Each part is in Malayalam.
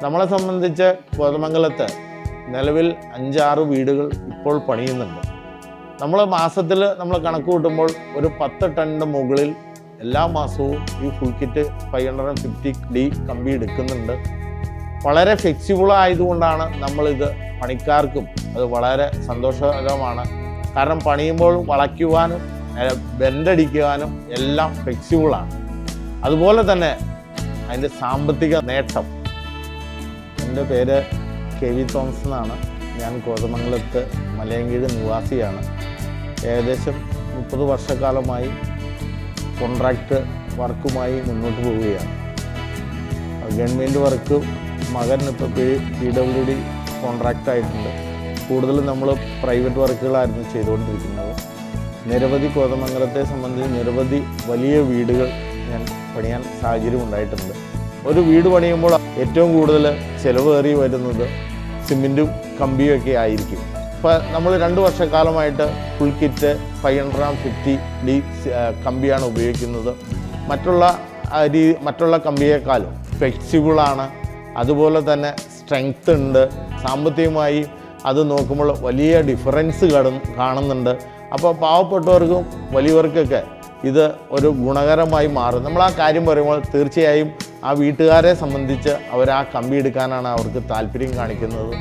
നമ്മളെ സംബന്ധിച്ച് കോതമംഗലത്ത് നിലവിൽ 5-6 വീടുകൾ ഇപ്പോൾ പണിയുന്നുണ്ട്. നമ്മൾ മാസത്തിൽ നമ്മൾ കണക്ക് കൂട്ടുമ്പോൾ ഒരു 10 ടണ്ണിന് മുകളിൽ എല്ലാ മാസവും ഈ ഫുൾ കിറ്റ് 550D കമ്പി എടുക്കുന്നുണ്ട്. വളരെ ഫ്ലെക്സിബിൾ ആയതുകൊണ്ടാണ് നമ്മളിത് പണിക്കാർക്കും അത് വളരെ സന്തോഷകരമാണ്. കാരണം പണിയുമ്പോൾ വളയ്ക്കുവാനും ബെൻഡടിക്കുവാനും എല്ലാം ഫ്ലെക്സിബിളാണ്. അതുപോലെ തന്നെ അതിൻ്റെ സാമ്പത്തിക നേട്ടം. എൻ്റെ പേര് KV തോമസ് എന്നാണ്. ഞാൻ കോതമംഗലത്ത് മലയങ്കീഴ് നിവാസിയാണ്. ഏകദേശം 30 വർഷക്കാലമായി കോൺട്രാക്ട് വർക്കുമായി മുന്നോട്ട് പോവുകയാണ്. ഗവൺമെൻറ് വർക്ക് മകൻ ഇപ്പോൾ PWD കോൺട്രാക്റ്റ് ആയിട്ടുണ്ട്. കൂടുതലും നമ്മൾ പ്രൈവറ്റ് വർക്കുകളായിരുന്നു ചെയ്തുകൊണ്ടിരിക്കുന്നത്. നിരവധി കോതമംഗലത്തെ സംബന്ധിച്ച് നിരവധി വലിയ വീടുകൾ ഞാൻ പണിയാൻ സാഹചര്യം ഉണ്ടായിട്ടുണ്ട്. ഒരു വീട് പണിയുമ്പോൾ ഏറ്റവും കൂടുതൽ ചിലവേറി വരുന്നത് സിമെൻറ്റും കമ്പിയും ഒക്കെ ആയിരിക്കും. ഇപ്പോൾ നമ്മൾ 2 വർഷക്കാലമായിട്ട് ഫുൾ കിറ്റ് 550D കമ്പിയാണ് ഉപയോഗിക്കുന്നത്. മറ്റുള്ള കമ്പിയേക്കാളും ഫ്ലെക്സിബിളാണ്. അതുപോലെ തന്നെ സ്ട്രെങ്ത് ഉണ്ട്. സാമ്പത്തികമായി അത് നോക്കുമ്പോൾ വലിയ ഡിഫറൻസ് കാണുന്നുണ്ട്. അപ്പോൾ പാവപ്പെട്ടവർക്കും വലിയവർക്കൊക്കെ ഇത് ഒരു ഗുണകരമായി മാറും. നമ്മൾ ആ കാര്യം പറയുമ്പോൾ തീർച്ചയായും ആ വീട്ടുകാരെ സംബന്ധിച്ച് അവർ ആ കമ്പി എടുക്കാനാണ് അവർക്ക് താല്പര്യം കാണിക്കുന്നത്.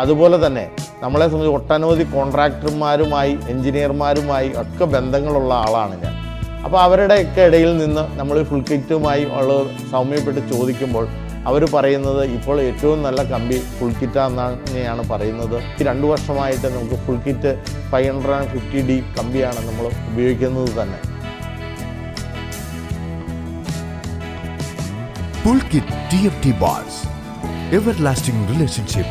അതുപോലെ തന്നെ നമ്മളെ സംബന്ധിച്ച് ഒട്ടനവധി കോൺട്രാക്ടർമാരുമായി എൻജിനീയർമാരുമായി ഒക്കെ ബന്ധങ്ങളുള്ള ആളാണ് ഞാൻ. അപ്പോൾ അവരുടെയൊക്കെ ഇടയിൽ നിന്ന് നമ്മൾ ഫുൾ കിറ്റുമായി ഉള്ള സൗമ്യപ്പെട്ട് ചോദിക്കുമ്പോൾ അവർ പറയുന്നത് ഇപ്പോൾ ഏറ്റവും നല്ല കമ്പി ഫുൾ കിറ്റാണെന്നാണ് പറയുന്നത്. ഈ 2 വർഷമായിട്ട് നമുക്ക് ഫുൾ കിറ്റ് 550D കമ്പിയാണ് നമ്മൾ ഉപയോഗിക്കുന്നത് തന്നെ. Full Kit TFT bars, everlasting relationship.